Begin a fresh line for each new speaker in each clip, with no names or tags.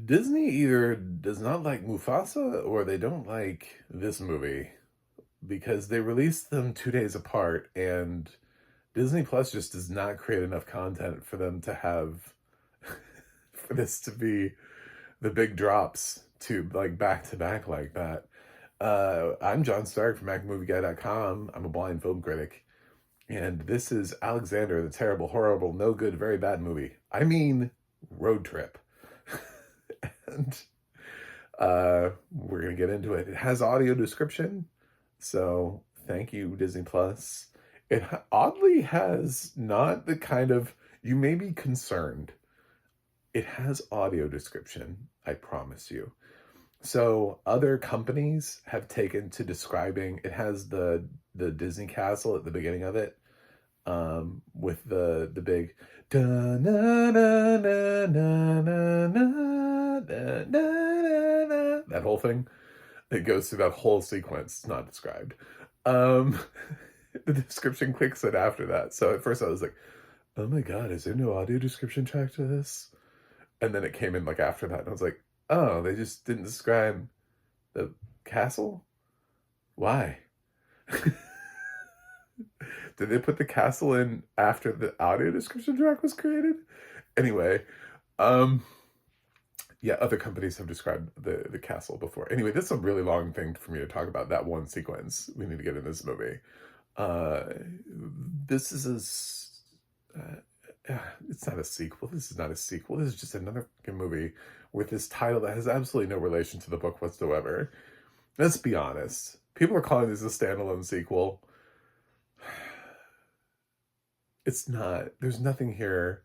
Disney either does not like Mufasa or they don't like this movie because they released them 2 days apart, and Disney Plus just does not create enough content for them to have for this to be the big drops to, like, back to back like that. I'm John Stark from MacMovieGuy.com. I'm a blind film critic, and this is Alexander the Terrible, Horrible, No Good, Very Bad Movie. I mean, Road Trip. And we're gonna get into it. It has audio description, so thank you, Disney Plus. It oddly has not the kind of, you may be concerned. It has audio description, I promise you. So other companies have taken to describing. It has the Disney castle at the beginning of it, with the big da na na na na na na na na, that whole thing. It goes through that whole sequence. It's not described. Um, the description clicks in after that. So at first I was like, "Oh my god, is there no audio description track to this?" And then it came in like after that, and I was like, "Oh, they just didn't describe the castle? Why?" Did they put the castle in after the audio description track was created? Anyway, um, yeah, other companies have described the castle before. Anyway, this is a really long thing for me to talk about that one sequence. We need to get in this movie. Uh, this is it's not a sequel. This is not a sequel. This is just another fucking movie with this title that has absolutely no relation to the book whatsoever. Let's be honest. People are calling this a standalone sequel. It's not. There's nothing here.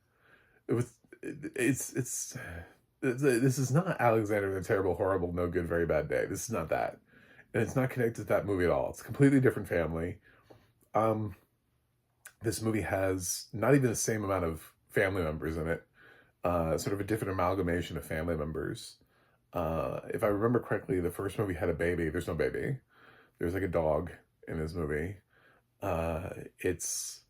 It was. This is not Alexander the Terrible, Horrible, No Good, Very Bad Day. This is not that, and it's not connected to that movie at all. It's a completely different family. Um, this movie has not even the same amount of family members in it. Sort of a different amalgamation of family members. If I remember correctly, the first movie had a baby. There's no baby. There's like a dog in this movie. It's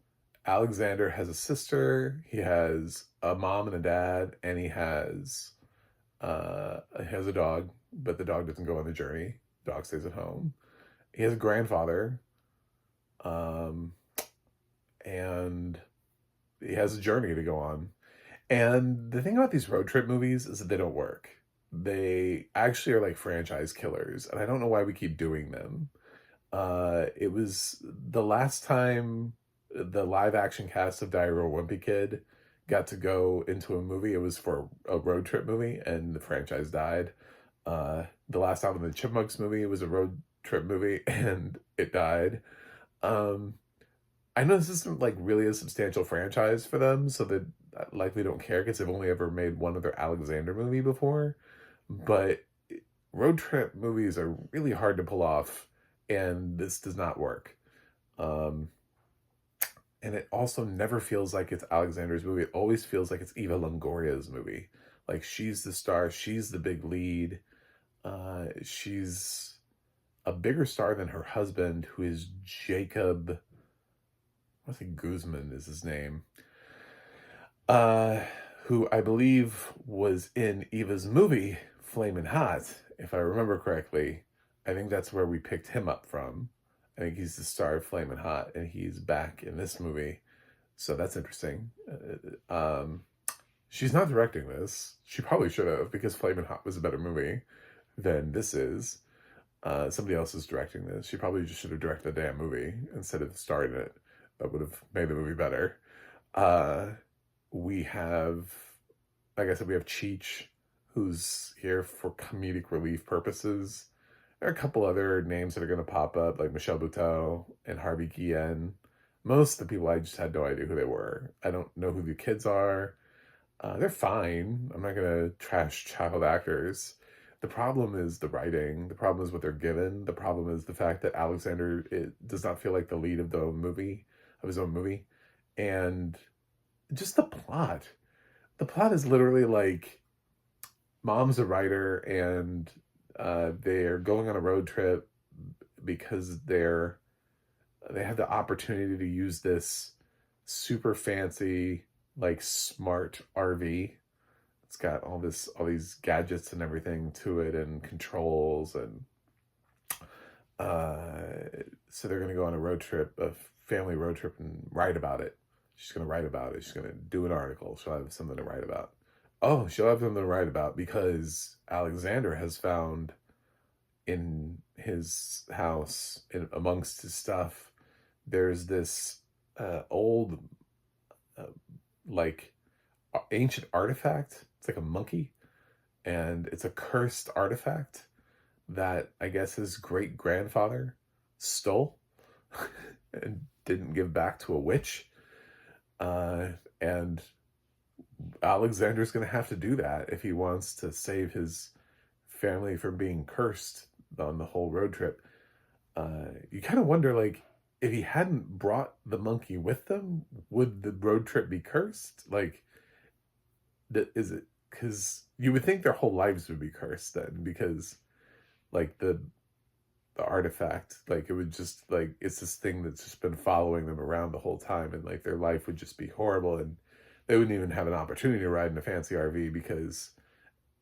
Alexander has a sister. He has a mom and a dad, and he has a dog, but the dog doesn't go on the journey. Dog stays at home. He has a grandfather, um, and he has a journey to go on. And the thing about these road trip movies is that they don't work. They actually are like franchise killers, and I don't know why we keep doing them. It was the last time the live action cast of Diary of a Wimpy Kid got to go into a movie. It was for a road trip movie, and the franchise died. The last time in the Chipmunks movie, it was a road trip movie, and it died. Um, I know this isn't like really a substantial franchise for them, so they likely don't care because they've only ever made one other Alexander movie before. But road trip movies are really hard to pull off, and this does not work. Um, and it also never feels like it's Alexander's movie. It always feels like it's Eva Longoria's movie. Like she's the star, she's the big lead. She's a bigger star than her husband, who is Jacob. I think Guzman is his name. Uh, who I believe was in Eva's movie Flamin' Hot, if I remember correctly. I think that's where we picked him up from. I think he's the star of Flamin' Hot, and he's back in this movie. So that's interesting. She's not directing this. She probably should have, because Flamin' Hot was a better movie than this is. Somebody else is directing this. She probably just should have directed the damn movie instead of starring in it. That would have made the movie better. Uh, we have, like I said, we have Cheech, who's here for comedic relief purposes. There are a couple other names that are going to pop up, like Michelle Buteau and Harvey Guillen. Most of the people, I just had no idea who they were. I don't know who the kids are. They're fine. I'm not going to trash child actors. The problem is the writing. The problem is what they're given. The problem is the fact that Alexander, it does not feel like the lead of his own movie. And just the plot. The plot is literally like, mom's a writer, and they're going on a road trip because they have the opportunity to use this super fancy, like, smart RV. It's got all these gadgets and everything to it, and controls, and so they're gonna go on a road trip, a family road trip, and write about it. She's gonna write about it. She's gonna do an article. She'll have something to write about. Oh, she'll have something to write about because Alexander has found in his house, in amongst his stuff, there's this old, uh, like, ancient artifact. It's like a monkey, and it's a cursed artifact that I guess his great grandfather stole and didn't give back to a witch. And Alexander's going to have to do that if he wants to save his family from being cursed on the whole road trip. You kind of wonder, like, if he hadn't brought the monkey with them, would the road trip be cursed? Like, is it because you would think their whole lives would be cursed then? Because, like, the artifact, like, it would just, like, it's this thing that's just been following them around the whole time, and like their life would just be horrible, and they wouldn't even have an opportunity to ride in a fancy RV because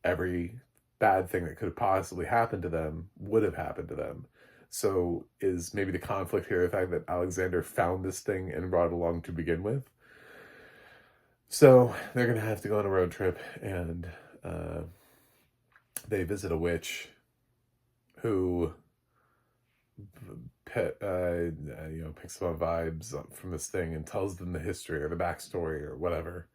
every bad thing that could have possibly happened to them would have happened to them. So is maybe the conflict here the fact that Alexander found this thing and brought it along to begin with? So they're gonna have to go on a road trip, and they visit a witch who picks up on vibes from this thing and tells them the history or the backstory or whatever.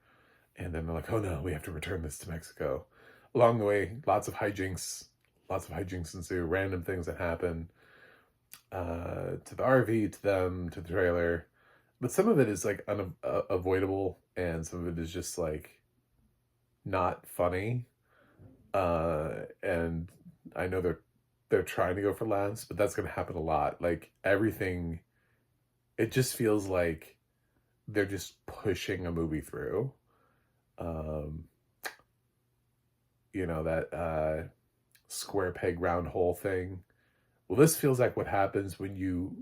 And then they're like, oh no, we have to return this to Mexico. Along the way, lots of hijinks ensue, random things that happen to the RV, to them, to the trailer. But some of it is like unavoidable, and some of it is just like not funny. And I know they're trying to go for laughs, but that's going to happen a lot. Like, everything, it just feels like they're just pushing a movie through. That square peg round hole thing. Well, this feels like what happens when you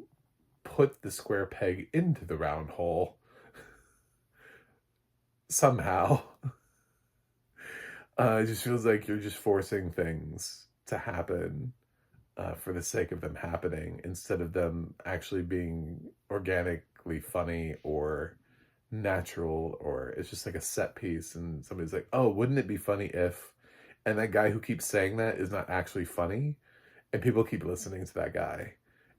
put the square peg into the round hole somehow. It just feels like you're just forcing things to happen for the sake of them happening, instead of them actually being organically funny or natural, or it's just like a set piece and somebody's like, oh, wouldn't it be funny if, and that guy who keeps saying that is not actually funny, and people keep listening to that guy,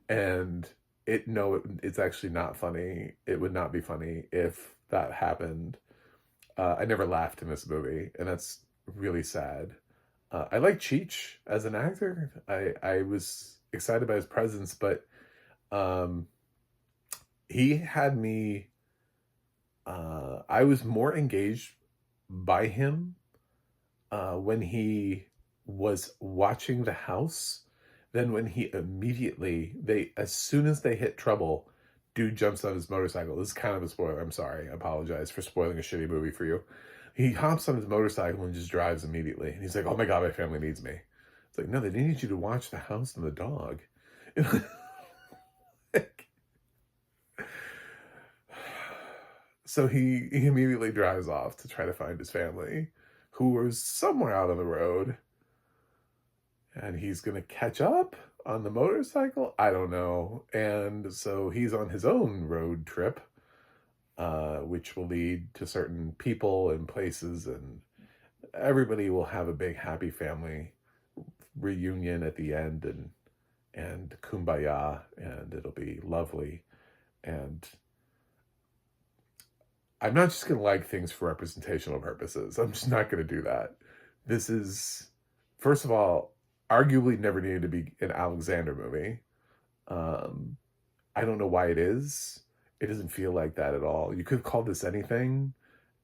and it's actually not funny. It would not be funny if that happened. I never laughed in this movie, and that's really sad. I like Cheech as an actor. I was excited by his presence, but he had me. I was more engaged by him when he was watching the house than when he as soon as they hit trouble, dude jumps on his motorcycle. This is kind of a spoiler. I'm sorry. I apologize for spoiling a shitty movie for you. He hops on his motorcycle and just drives immediately. And he's like, oh my God, my family needs me. It's like, no, they need you to watch the house and the dog. So he immediately drives off to try to find his family, who was somewhere out on the road. And he's going to catch up on the motorcycle? I don't know. And so he's on his own road trip, which will lead to certain people and places, and everybody will have a big happy family reunion at the end, and kumbaya, and it'll be lovely. And I'm not just going to like things for representational purposes. I'm just not going to do that. This is, first of all, arguably never needed to be an Alexander movie. I don't know why it is. It doesn't feel like that at all. You could have called this anything,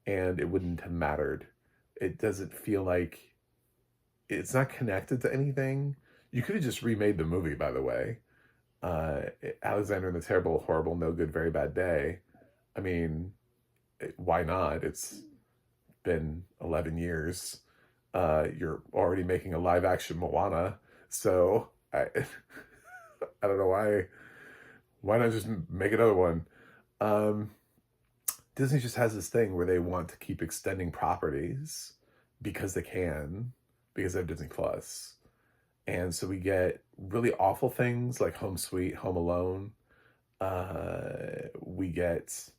and it wouldn't have mattered. It doesn't feel like it's not connected to anything. You could have just remade the movie, by the way. Alexander and the Terrible, Horrible, No Good, Very Bad Day. I mean, why not? It's been 11 years. You're already making a live action Moana. So I don't know why not just make another one? Disney just has this thing where they want to keep extending properties because they can, because they have Disney Plus. And so we get really awful things like Home Sweet, Home Alone. We get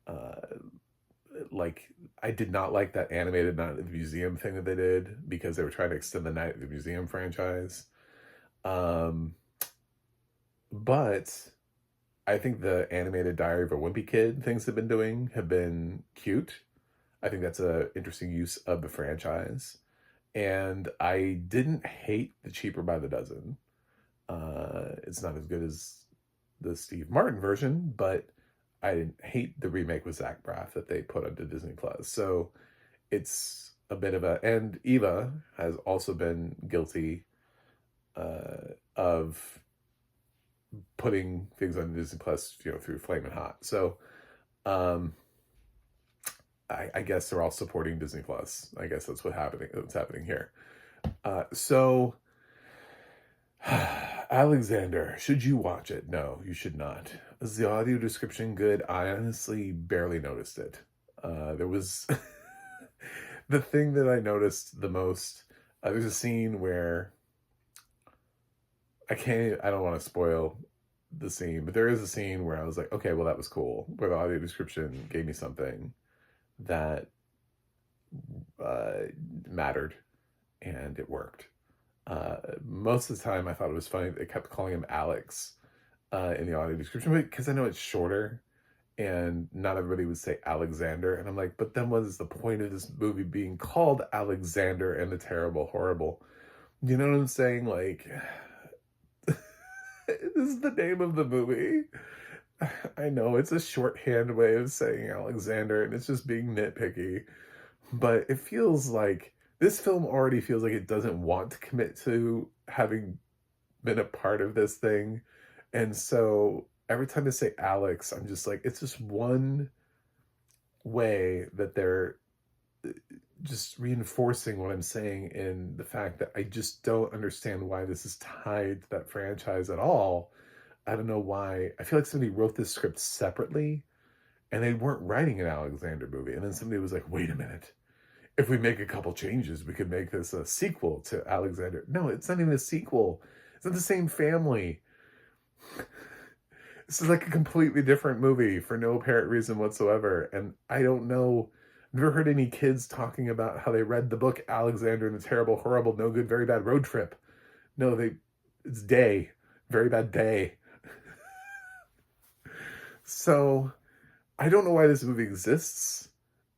uh, like I did not like that animated Night at the Museum thing that they did because they were trying to extend the Night at the Museum franchise. Um, but I think the animated Diary of a Wimpy Kid things they've been doing have been cute. I think that's a interesting use of the franchise. And I didn't hate the Cheaper by the Dozen. It's not as good as the Steve Martin version, but I didn't hate the remake with Zach Braff that they put onto Disney Plus. So it's a bit of a, and Eva has also been guilty of putting things on Disney Plus, through Flamin' Hot. So um, I guess they're all supporting Disney Plus. I guess that's what's happening here. So Alexander, should you watch it? No, you should not. Is the audio description good? I honestly barely noticed it. There was the thing that I noticed the most. There's a scene where I don't want to spoil the scene, but there is a scene where I was like, okay, well, that was cool, where the audio description gave me something that mattered, and it worked. Most of the time I thought it was funny they kept calling him Alex in the audio description, because I know it's shorter and not everybody would say Alexander, and I'm like, but then what is the point of this movie being called Alexander and the Terrible Horrible? You know what I'm saying? Like, this is the name of the movie. I know it's a shorthand way of saying Alexander, and it's just being nitpicky, but it feels like this film already feels like it doesn't want to commit to having been a part of this thing. And so every time they say Alex, I'm just like, it's just one way that they're just reinforcing what I'm saying, in the fact that I just don't understand why this is tied to that franchise at all. I don't know why. I feel like somebody wrote this script separately and they weren't writing an Alexander movie. And then somebody was like, wait a minute. If we make a couple changes, we could make this a sequel to Alexander. No, it's not even a sequel. It's not the same family. This is like a completely different movie for no apparent reason whatsoever. And I don't know. I've never heard any kids talking about how they read the book Alexander and the Terrible, Horrible, No Good, Very Bad Road Trip. No, it's Day. Very Bad Day. So I don't know why this movie exists.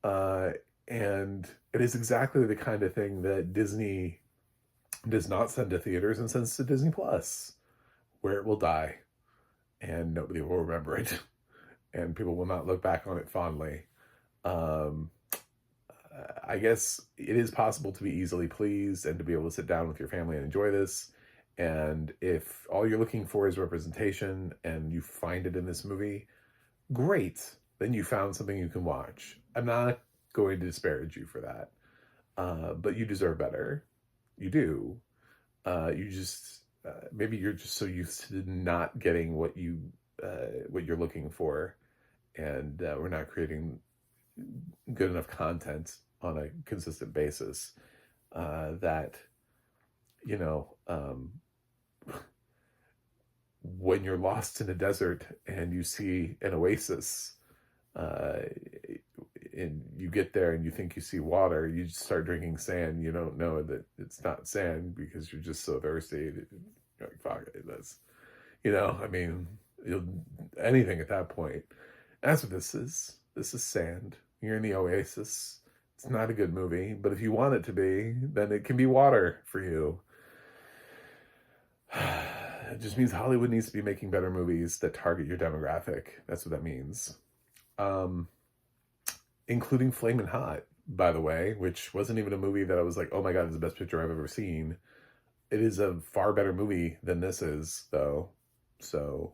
And it is exactly the kind of thing that Disney does not send to theaters and sends to Disney Plus, where it will die and nobody will remember it and people will not look back on it fondly. I guess it is possible to be easily pleased and to be able to sit down with your family and enjoy this. And if all you're looking for is representation and you find it in this movie, great. Then you found something you can watch. I'm not going to disparage you for that. But you deserve better. You do. You just, maybe you're just so used to not getting what you're looking for. And we're not creating good enough content on a consistent basis that, when you're lost in a desert and you see an oasis, and you get there and you think you see water, you just start drinking sand. You don't know that it's not sand because you're just so thirsty. You're like, fuck it, I mean, anything at that point. That's what this is. This is sand. You're in the oasis. It's not a good movie, but if you want it to be, then it can be water for you. It just means Hollywood needs to be making better movies that target your demographic. That's what that means. Including Flamin' Hot, by the way, which wasn't even a movie that I was like, oh my God, it's the best picture I've ever seen. It is a far better movie than this is, though. So,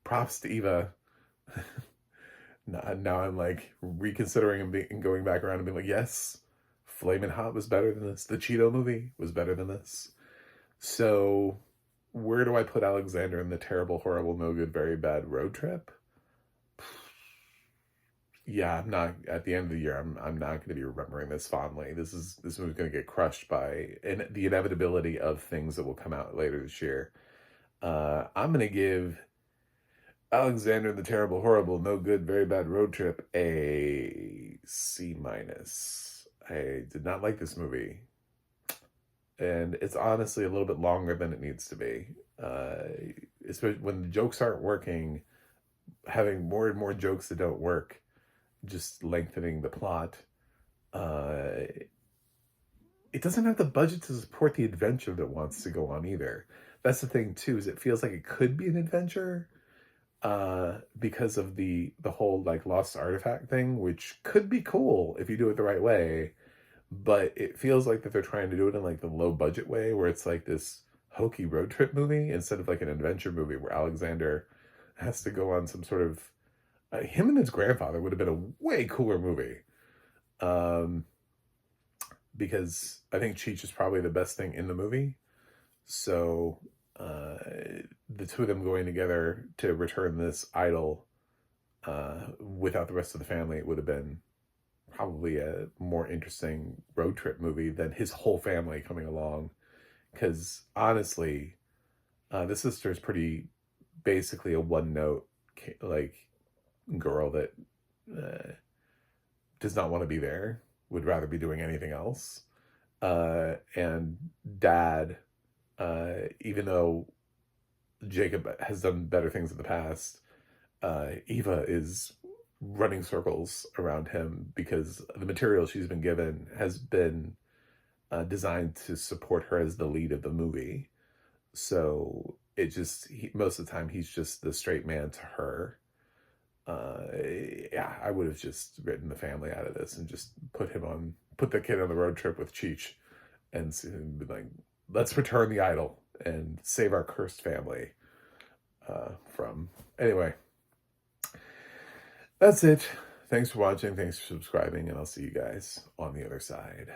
props to Eva. Now I'm like reconsidering and going back around and being like, yes, Flamin' Hot was better than this. The Cheeto movie was better than this. So, where do I put Alexander in the Terrible, Horrible, No Good, Very Bad Road Trip? Yeah, I'm not at the end of the year. I'm not going to be remembering this fondly. This movie's going to get crushed by the inevitability of things that will come out later this year. I'm going to give Alexander the Terrible, Horrible, No Good, Very Bad Road Trip a C minus. I did not like this movie, and it's honestly a little bit longer than it needs to be. Especially when the jokes aren't working, having more and more jokes that don't work, just lengthening the plot. Uh, it doesn't have the budget to support the adventure that wants to go on either. That's the thing too, is it feels like it could be an adventure, because of the whole like lost artifact thing, which could be cool if you do it the right way, but it feels like that they're trying to do it in like the low budget way where it's like this hokey road trip movie instead of like an adventure movie where Alexander has to go on some sort of him and his grandfather would have been a way cooler movie. Um, because I think Cheech is probably the best thing in the movie. So uh, the two of them going together to return this idol without the rest of the family would have been probably a more interesting road trip movie than his whole family coming along. Because honestly, the sister is pretty basically a one note like girl that uh, does not want to be there, would rather be doing anything else. And dad, even though Jacob has done better things in the past, Eva is running circles around him because the material she's been given has been designed to support her as the lead of the movie. So most of the time he's just the straight man to her. Uh, yeah, I would have just written the family out of this and just put the kid on the road trip with Cheech and be like, let's return the idol and save our cursed family from. Anyway, that's it. Thanks for watching. Thanks for subscribing, and I'll see you guys on the other side.